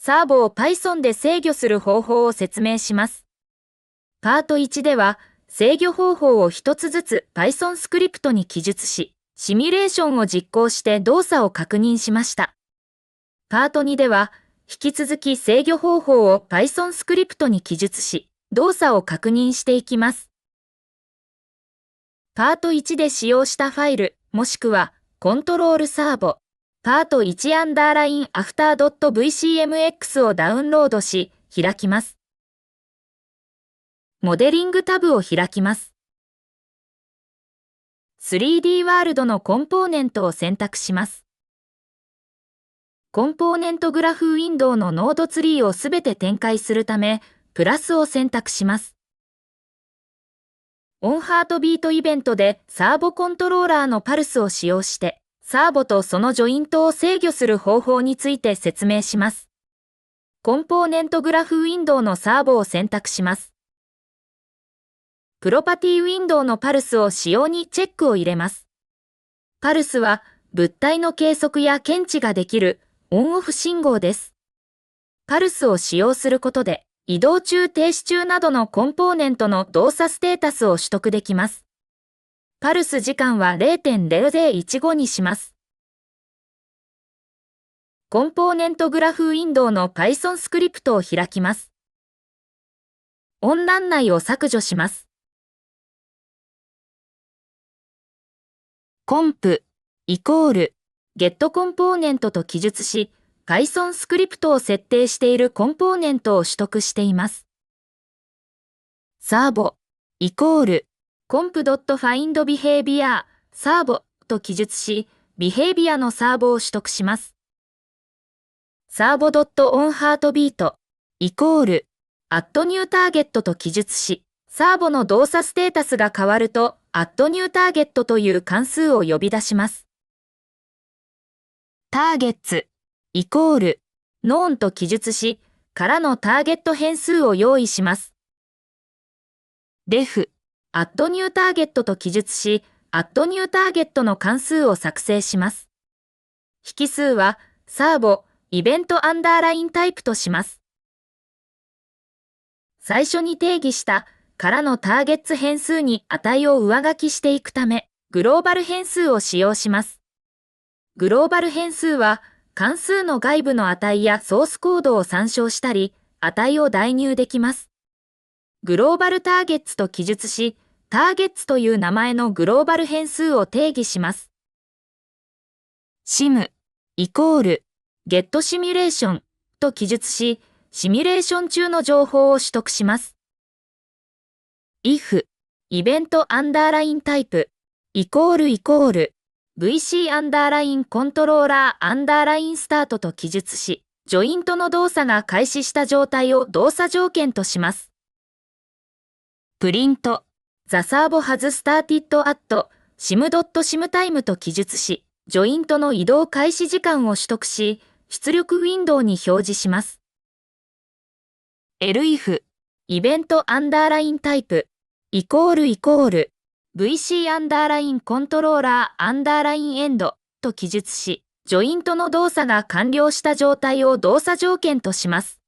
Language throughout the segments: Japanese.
サーボを Python で制御する方法を説明します。パート1では、制御方法を一つずつ Python スクリプトに記述し、シミュレーションを実行して動作を確認しました。パート2では、引き続き制御方法を Python スクリプトに記述し、動作を確認していきます。パート1で使用したファイル、もしくは、コントロールサーボ、パート1 after.vcmx をダウンロードし、開きます。モデリングタブを開きます。3D ワールドのコンポーネントを選択します。コンポーネントグラフウィンドウのノードツリーをすべて展開するため、プラスを選択します。オンハートビートイベントでサーボコントローラーのパルスを使用して、サーボとそのジョイントを制御する方法について説明します。コンポーネントグラフウィンドウのサーボを選択します。プロパティウィンドウのパルスを使用にチェックを入れます。パルスは物体の計測や検知ができるオンオフ信号です。パルスを使用することで移動中停止中などのコンポーネントの動作ステータスを取得できます。パルス時間は 0.0015 にします。コンポーネントグラフウィンドウの Python スクリプトを開きます。温欄内を削除します。コンプイコール get コンポーネントと記述し、Python スクリプトを設定しているコンポーネントを取得しています。サーボイコール comp.findBehavior サーボと記述し、Behavior のサーボを取得します。サーボ .onHeartbeat イコール @NewTarget と記述し、サーボの動作ステータスが変わると@NewTarget という関数を呼び出します。ターゲッツイコール known と記述し、からのターゲット変数を用意します。def @NewTarget と記述し、@NewTarget の関数を作成します。引数はサーボイベントアンダーラインタイプとします。最初に定義したからのターゲッツ変数に値を上書きしていくため、グローバル変数を使用します。グローバル変数は関数の外部の値やソースコードを参照したり、値を代入できます。グローバルターゲッツと記述し、ターゲッツという名前のグローバル変数を定義します。sim イコール get シミュレーションと記述し、シミュレーション中の情報を取得します。if イベントアンダーラインタイプイコール VC アンダーラインコントローラーアンダーラインスタートと記述し、ジョイントの動作が開始した状態を動作条件とします。プリント The servo has started at sim.simTime と記述し、ジョイントの移動開始時間を取得し、出力ウィンドウに表示します。elif イベントアンダーラインタイプイコール VC アンダーラインコントローラーアンダーラインエンドと記述し、ジョイントの動作が完了した状態を動作条件とします。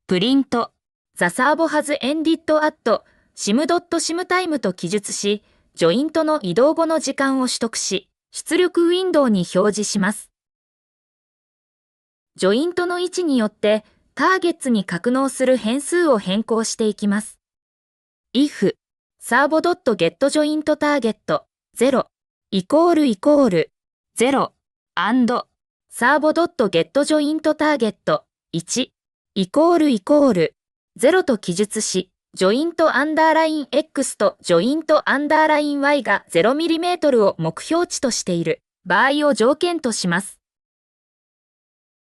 プリント The servo has ended at sim.simTime と記述し、ジョイントの移動後の時間を取得し、出力ウィンドウに表示します。ジョイントの位置によってターゲッツに格納する変数を変更していきます。if servo.getJointTarget 0イコール0 and servo.getJointTarget 1イコール0と記述し、ジョイントアンダーライン X とジョイントアンダーライン Y が 0mm を目標値としている場合を条件とします。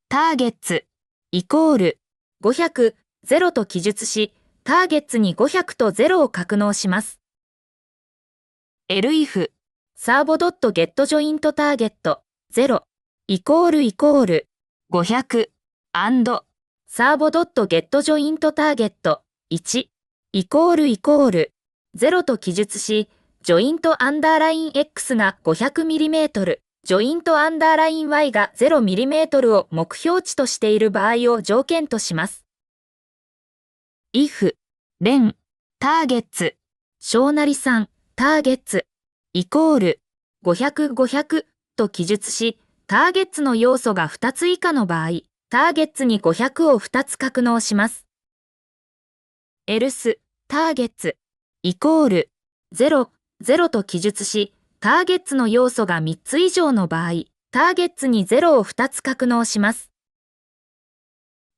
ターゲッツイコール500 0と記述し、ターゲッツに500と0を格納します。elif servo.getJointTarget 0イコール500 and servo.getJointTarget 1イコール0と記述し、ジョイントアンダーライン X が 500mm、ジョイントアンダーライン Y が 0mm を目標値としている場合を条件とします。if、len、ターゲッツ、小なり3、ターゲッツ、イコール、500、500と記述し、ターゲッツの要素が2つ以下の場合、ターゲッツに500を2つ格納します。else、ターゲッツ、イコール、0、0と記述し、ターゲッツの要素が3つ以上の場合、ターゲッツに0を2つ格納します。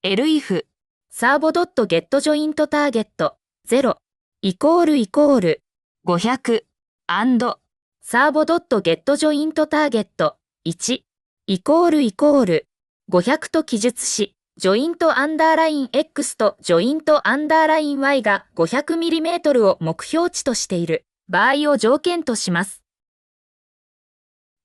elif、servo.getJoinTarget 0、イコールイコール、500、and、servo.getJoinTarget 1、イコールイコール、500と記述し、ジョイントアンダーライン X とジョイントアンダーライン Y が 500mm を目標値としている場合を条件とします。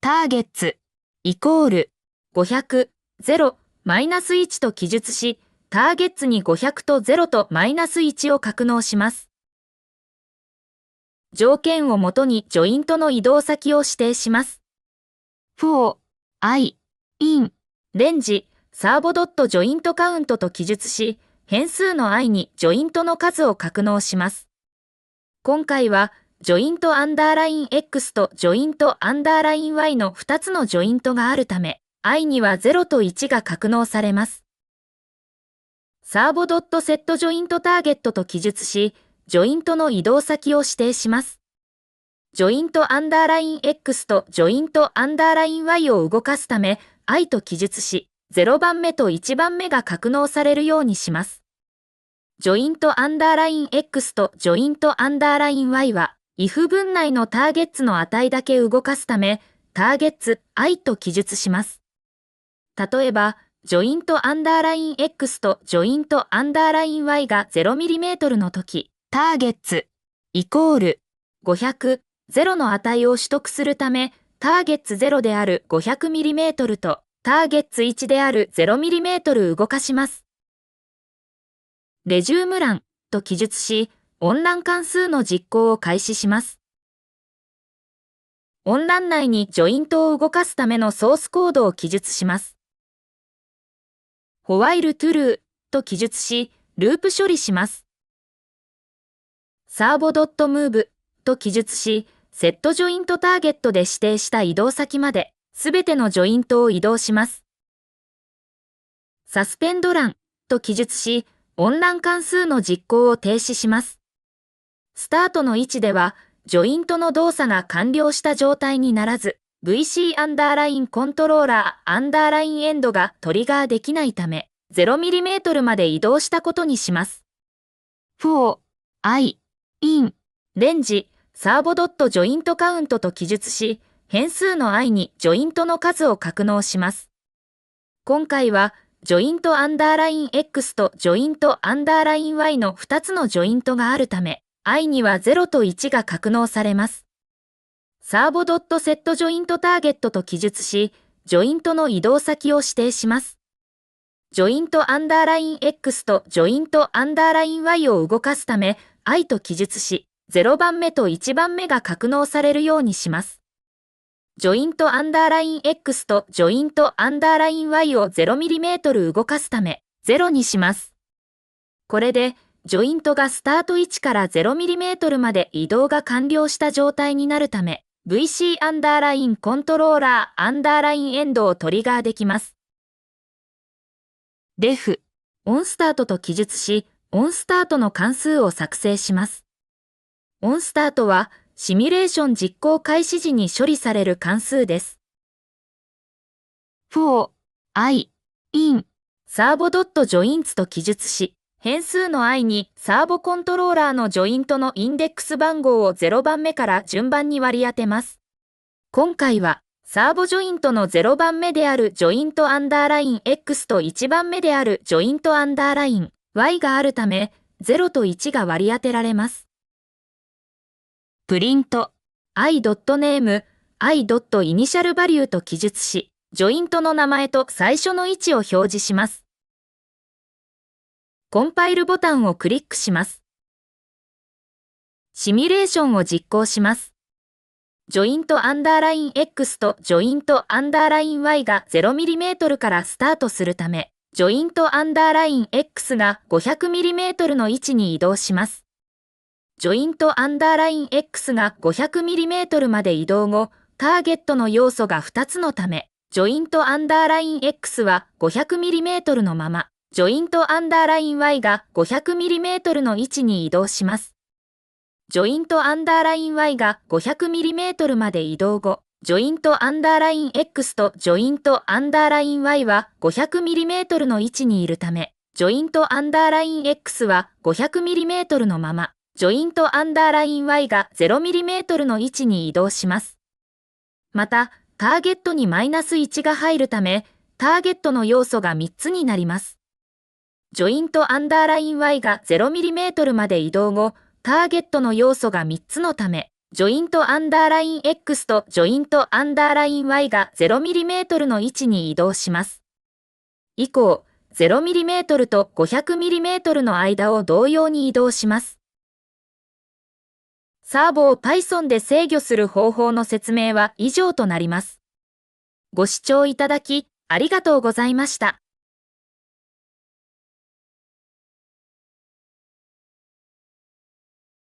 ターゲッツイコール500、0、-1と記述し、ターゲッツに500と0と-1を格納します。条件をもとにジョイントの移動先を指定します。for, i, in, range、servo.jointCount と記述し、変数の i にジョイントの数を格納します。今回は、ジョイントアンダーライン X とジョイントアンダーライン Y の2つのジョイントがあるため、i には0と1が格納されます。servo.setJointTarget と記述し、ジョイントの移動先を指定します。ジョイントアンダーライン X とジョイントアンダーライン Y を動かすため、i と記述し、0番目と1番目が格納されるようにします。ジョイントアンダーライン X とジョイントアンダーライン Y は、if 文内のターゲッツの値だけ動かすため、ターゲッツ i と記述します。例えば、ジョイントアンダーライン X とジョイントアンダーライン Y が 0mm のとき、ターゲッツイコール500、0の値を取得するため、ターゲッツ0である 500mm とターゲッツ1である 0mm 動かします。レジューム欄と記述し、温欄関数の実行を開始します。温欄内にジョイントを動かすためのソースコードを記述します。while true と記述し、ループ処理します。servo.move と記述し、setJointTarget で指定した移動先まで、すべてのジョイントを移動します。suspend 欄と記述し、温欄関数の実行を停止します。スタートの位置では、ジョイントの動作が完了した状態にならず、VC アンダーラインコントローラーアンダーラインエンドがトリガーできないため、0mm まで移動したことにします。for, i, in, range、servo.jointCount と記述し、変数の i にジョイントの数を格納します。今回は、ジョイントアンダーライン X とジョイントアンダーライン Y の2つのジョイントがあるため、i には0と1が格納されます。servo.setJointTarget と記述し、ジョイントの移動先を指定します。ジョイントアンダーライン X とジョイントアンダーライン Y を動かすため、i と記述し、0番目と1番目が格納されるようにします。ジョイントアンダーライン X とジョイントアンダーライン Y を 0mm 動かすため、0にします。これで、ジョイントがスタート位置から 0mm まで移動が完了した状態になるため、VC アンダーラインコントローラーアンダーラインエンドをトリガーできます。def、オンスタートと記述し、オンスタートの関数を作成します。オンスタートは、シミュレーション実行開始時に処理される関数です。for, i, in, servo.joins と記述し、変数の i にサーボコントローラーのジョイントのインデックス番号を0番目から順番に割り当てます。今回は、サーボジョイントの0番目であるジョイントアンダーライン X と1番目であるジョイントアンダーライン Y があるため、0と1が割り当てられます。プリント i.name、i.initialValue と記述し、ジョイントの名前と最初の位置を表示します。コンパイルボタンをクリックします。シミュレーションを実行します。ジョイントアンダーライン X とジョイントアンダーライン Y が 0mm からスタートするため、ジョイントアンダーライン X が 500mm の位置に移動します。ジョイントアンダーライン X が 500mm まで移動後、ターゲットの要素が2つのため、ジョイントアンダーライン X は 500mm のまま、ジョイントアンダーライン Y が 500mm の位置に移動します。ジョイントアンダーライン Y が 500mm まで移動後、ジョイントアンダーライン X とジョイントアンダーライン Y は 500mm の位置にいるため、ジョイントアンダーライン X は 500mm のまま、ジョイントアンダーライン Y が 0mm の位置に移動します。また、ターゲットにマイナス1が入るため、ターゲットの要素が3つになります。ジョイントアンダーライン Y が 0mm まで移動後、ターゲットの要素が3つのため、ジョイントアンダーライン X とジョイントアンダーライン Y が 0mm の位置に移動します。以降、0mm と 500mm の間を同様に移動します。サーボを Python で制御する方法の説明は以上となります。ご視聴いただき、ありがとうございました。